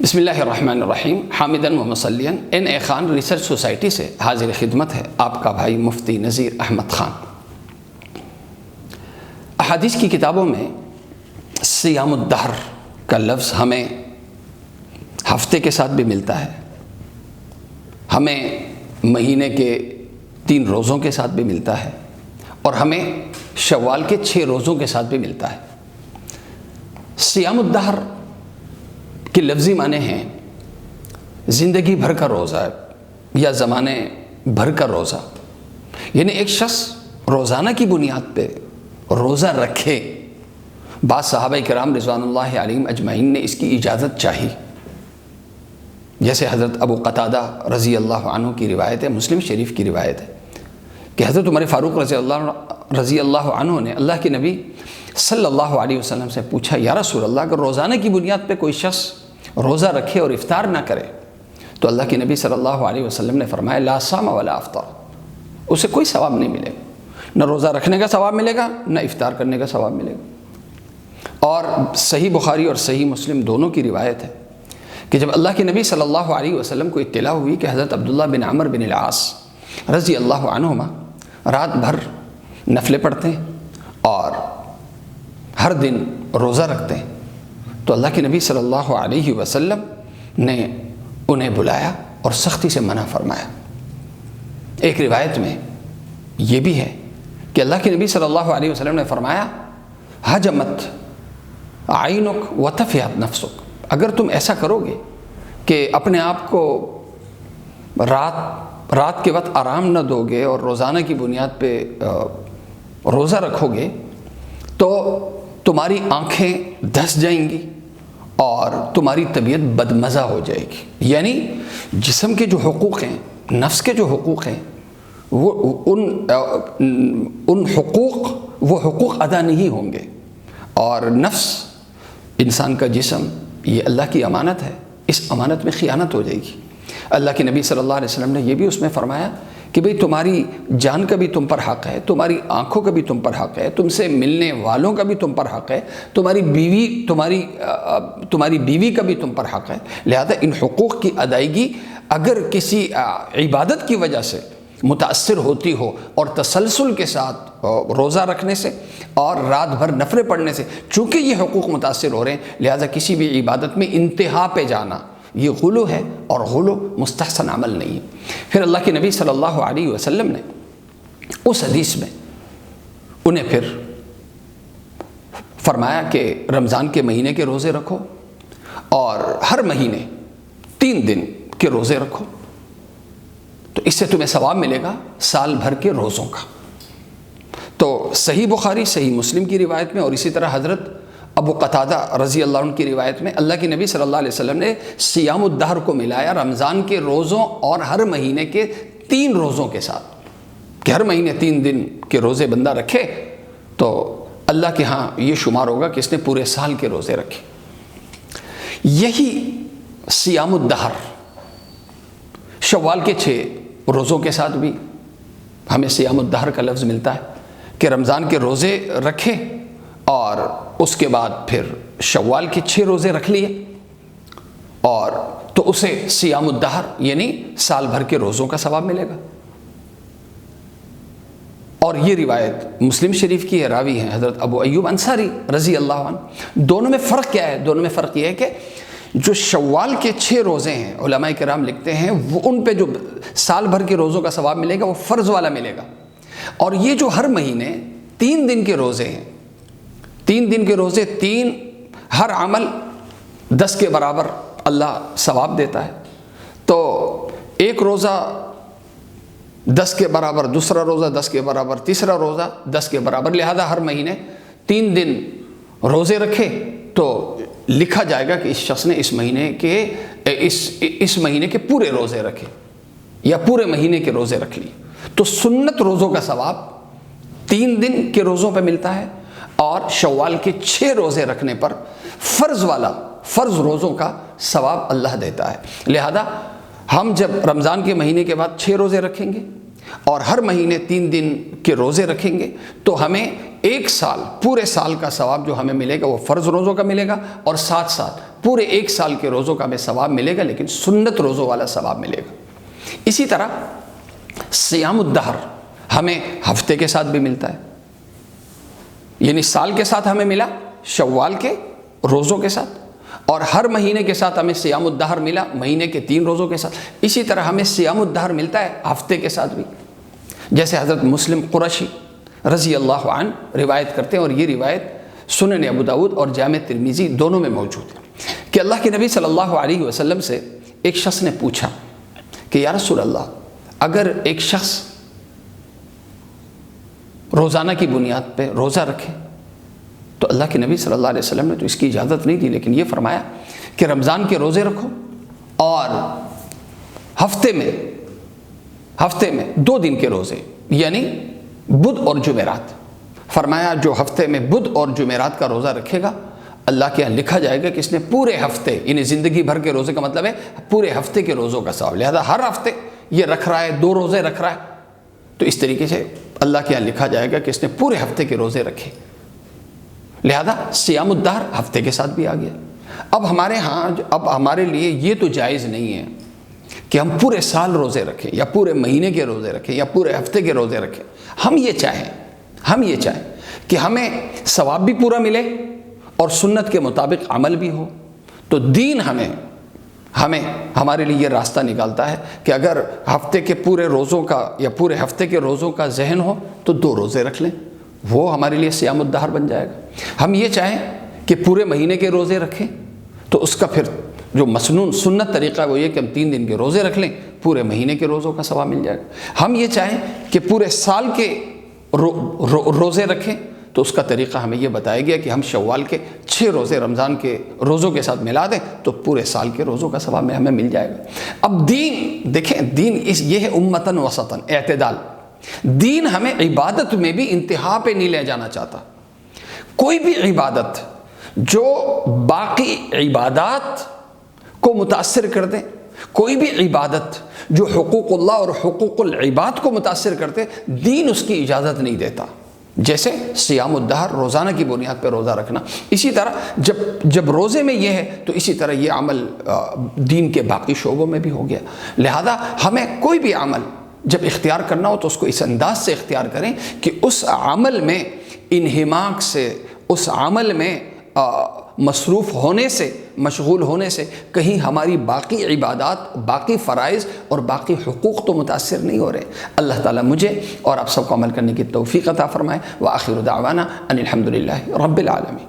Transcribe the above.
بسم اللہ الرحمن الرحیم، حامدن و مصلیاً این اے خان ریسرچ سوسائٹی سے حاضر خدمت ہے آپ کا بھائی مفتی نذیر احمد خان۔ احادیث کی کتابوں میں صیام الدہر کا لفظ ہمیں ہفتے کے ساتھ بھی ملتا ہے، ہمیں مہینے کے 3 روزوں کے ساتھ بھی ملتا ہے، اور ہمیں شوال کے 6 روزوں کے ساتھ بھی ملتا ہے۔ صیام الدہر کے لفظی معنی ہیں زندگی بھر کا روزہ یا زمانے بھر کا روزہ، یعنی ایک شخص روزانہ کی بنیاد پہ روزہ رکھے۔ بعض صحابہ کرام رضوان اللہ علیہم اجمعین نے اس کی اجازت چاہی، جیسے حضرت ابو قتادہ رضی اللہ عنہ کی روایت ہے، مسلم شریف کی روایت ہے کہ حضرت عمر فاروق رضی اللہ عنہ نے اللہ کے نبی صلی اللہ علیہ وسلم سے پوچھا، یا رسول اللہ، اگر روزانہ کی بنیاد پہ کوئی شخص روزہ رکھے اور افطار نہ کرے تو اللہ کے نبی صلی اللہ علیہ وسلم نے فرمایا لا صام ولا افطر، اسے کوئی ثواب نہیں ملے گا، نہ روزہ رکھنے کا ثواب ملے گا نہ افطار کرنے کا ثواب ملے گا۔ اور صحیح بخاری اور صحیح مسلم دونوں کی روایت ہے کہ جب اللہ کے نبی صلی اللہ علیہ وسلم کو اطلاع ہوئی کہ حضرت عبداللہ بن عمر بن العاص رضی اللہ عنہما رات بھر نفلیں پڑھتے ہیں اور ہر دن روزہ رکھتے ہیں، تو اللہ کے نبی صلی اللہ علیہ وسلم نے انہیں بلایا اور سختی سے منع فرمایا۔ ایک روایت میں یہ بھی ہے کہ اللہ کے نبی صلی اللہ علیہ وسلم نے فرمایا حجمت عینک وطفیت نفسک، اگر تم ایسا کرو گے کہ اپنے آپ کو رات کے وقت آرام نہ دو گے اور روزانہ کی بنیاد پہ روزہ رکھو گے تو تمہاری آنکھیں دھس جائیں گی اور تمہاری طبیعت بدمزہ ہو جائے گی، یعنی جسم کے جو حقوق ہیں، نفس کے جو حقوق ہیں، وہ ان حقوق ادا نہیں ہوں گے، اور نفس انسان کا جسم یہ اللہ کی امانت ہے، اس امانت میں خیانت ہو جائے گی۔ اللہ کے نبی صلی اللہ علیہ وسلم نے یہ بھی اس میں فرمایا کہ بھئی تمہاری جان کا بھی تم پر حق ہے، تمہاری آنکھوں کا بھی تم پر حق ہے، تم سے ملنے والوں کا بھی تم پر حق ہے، تمہاری بیوی کا بھی تم پر حق ہے، لہذا ان حقوق کی ادائیگی اگر کسی عبادت کی وجہ سے متاثر ہوتی ہو اور تسلسل کے ساتھ روزہ رکھنے سے اور رات بھر نفلیں پڑھنے سے، چونکہ یہ حقوق متاثر ہو رہے ہیں، لہذا کسی بھی عبادت میں انتہا پہ جانا یہ غلو ہے، اور غلو مستحسن عمل نہیں ہے۔ پھر اللہ کے نبی صلی اللہ علیہ وسلم نے اس حدیث میں انہیں پھر فرمایا کہ رمضان کے مہینے کے روزے رکھو اور ہر مہینے 3 دن کے روزے رکھو، تو اس سے تمہیں ثواب ملے گا سال بھر کے روزوں کا۔ تو صحیح بخاری صحیح مسلم کی روایت میں اور اسی طرح حضرت ابو قتادہ رضی اللہ عنہ کی روایت میں اللہ کے نبی صلی اللہ علیہ وسلم نے صیام الدہر کو ملایا رمضان کے روزوں اور ہر مہینے کے 3 روزوں کے ساتھ، کہ ہر مہینے 3 دن کے روزے بندہ رکھے تو اللہ کے ہاں یہ شمار ہوگا کہ اس نے پورے سال کے روزے رکھے۔ یہی صیام الدہر شوال کے 6 روزوں کے ساتھ بھی ہمیں صیام الدہر کا لفظ ملتا ہے کہ رمضان کے روزے رکھے اور اس کے بعد پھر شوال کے 6 روزے رکھ لیے، اور تو اسے صیام الدہر یعنی سال بھر کے روزوں کا ثواب ملے گا۔ اور یہ روایت مسلم شریف کی ہے، راوی ہیں حضرت ابو ایوب انصاری رضی اللہ عنہ۔ دونوں میں فرق کیا ہے؟ دونوں میں فرق یہ ہے کہ جو شوال کے 6 روزے ہیں، علماء کرام لکھتے ہیں وہ ان پہ جو سال بھر کے روزوں کا ثواب ملے گا وہ فرض والا ملے گا، اور یہ جو ہر مہینے 3 دن کے روزے ہیں، 3 دن کے روزے، 3 ہر عمل 10 کے برابر اللہ ثواب دیتا ہے، تو ایک روزہ 10 کے برابر، دوسرا روزہ 10 کے برابر، تیسرا روزہ 10 کے برابر، لہذا ہر مہینے 3 دن روزے رکھے تو لکھا جائے گا کہ اس شخص نے اس مہینے کے پورے روزے رکھے یا پورے مہینے کے روزے رکھ لیے۔ تو سنت روزوں کا ثواب 3 دن کے روزوں پہ ملتا ہے، اور شوال کے 6 روزے رکھنے پر فرض روزوں کا ثواب اللہ دیتا ہے۔ لہذا ہم جب رمضان کے مہینے کے بعد 6 روزے رکھیں گے اور ہر مہینے 3 دن کے روزے رکھیں گے تو ہمیں 1 سال، پورے سال کا ثواب جو ہمیں ملے گا وہ فرض روزوں کا ملے گا، اور ساتھ ساتھ پورے 1 سال کے روزوں کا ہمیں ثواب ملے گا، لیکن سنت روزوں والا ثواب ملے گا۔ اسی طرح صیام الدہر ہمیں ہفتے کے ساتھ بھی ملتا ہے، یعنی سال کے ساتھ ہمیں ملا شوال کے روزوں کے ساتھ، اور ہر مہینے کے ساتھ ہمیں صیام الدہر ملا مہینے کے 3 روزوں کے ساتھ۔ اسی طرح ہمیں صیام الدہر ملتا ہے ہفتے کے ساتھ بھی، جیسے حضرت مسلم قرشی رضی اللہ عنہ روایت کرتے ہیں، اور یہ روایت سنن ابو داود اور جامع ترمذی دونوں میں موجود ہے، کہ اللہ کے نبی صلی اللہ علیہ وسلم سے ایک شخص نے پوچھا کہ یا رسول اللہ، اگر ایک شخص روزانہ کی بنیاد پہ روزہ رکھے تو اللہ کے نبی صلی اللہ علیہ وسلم نے تو اس کی اجازت نہیں دی، لیکن یہ فرمایا کہ رمضان کے روزے رکھو اور ہفتے میں 2 دن کے روزے، یعنی بدھ اور جمعرات۔ فرمایا جو ہفتے میں بدھ اور جمعرات کا روزہ رکھے گا، اللہ کے یہاں لکھا جائے گا کہ اس نے پورے ہفتے، یعنی زندگی بھر کے روزے کا مطلب ہے پورے ہفتے کے روزوں کا ثواب، لہذا ہر ہفتے یہ رکھ رہا ہے، 2 روزے رکھ رہا ہے، تو اس طریقے سے اللہ کے یہاں لکھا جائے گا کہ اس نے پورے ہفتے کے روزے رکھے، لہذا صیام الدہر ہفتے کے ساتھ بھی آ گیا۔ اب ہمارے لیے یہ تو جائز نہیں ہے کہ ہم پورے سال روزے رکھیں یا پورے مہینے کے روزے رکھیں یا پورے ہفتے کے روزے رکھیں۔ ہم یہ چاہیں کہ ہمیں ثواب بھی پورا ملے اور سنت کے مطابق عمل بھی ہو، تو دین ہمارے لیے یہ راستہ نکالتا ہے کہ اگر ہفتے کے پورے روزوں کا یا پورے ہفتے کے روزوں کا ذہن ہو تو 2 روزے رکھ لیں، وہ ہمارے لیے صیام الدہر بن جائے گا۔ ہم یہ چاہیں کہ پورے مہینے کے روزے رکھیں تو اس کا پھر جو مسنون سنت طریقہ ہے وہ یہ کہ ہم 3 دن کے روزے رکھ لیں، پورے مہینے کے روزوں کا ثواب مل جائے گا۔ ہم یہ چاہیں کہ پورے سال کے روزے رکھیں تو اس کا طریقہ ہمیں یہ بتایا گیا کہ ہم شوال کے 6 روزے رمضان کے روزوں کے ساتھ ملا دیں تو پورے سال کے روزوں کا ثواب ہمیں مل جائے گا۔ اب دین دیکھیں، دین یہ ہے امتن وسطن، اعتدال۔ دین ہمیں عبادت میں بھی انتہا پہ نہیں لے جانا چاہتا۔ کوئی بھی عبادت جو باقی عبادات کو متاثر کر دے، کوئی بھی عبادت جو حقوق اللہ اور حقوق العباد کو متاثر کرتے، دین اس کی اجازت نہیں دیتا، جیسے صیام الدہر روزانہ کی بنیاد پہ روزہ رکھنا۔ اسی طرح جب روزے میں یہ ہے تو اسی طرح یہ عمل دین کے باقی شعبوں میں بھی ہو گیا۔ لہذا ہمیں کوئی بھی عمل جب اختیار کرنا ہو تو اس کو اس انداز سے اختیار کریں کہ اس عمل میں انہماک سے، اس عمل میں مصروف ہونے سے، مشغول ہونے سے کہیں ہماری باقی عبادات، باقی فرائض اور باقی حقوق تو متاثر نہیں ہو رہے۔ اللہ تعالیٰ مجھے اور آپ سب کو عمل کرنے کی توفیق عطا فرمائے۔ وآخر دعوانا ان الحمد للہ رب العالمین۔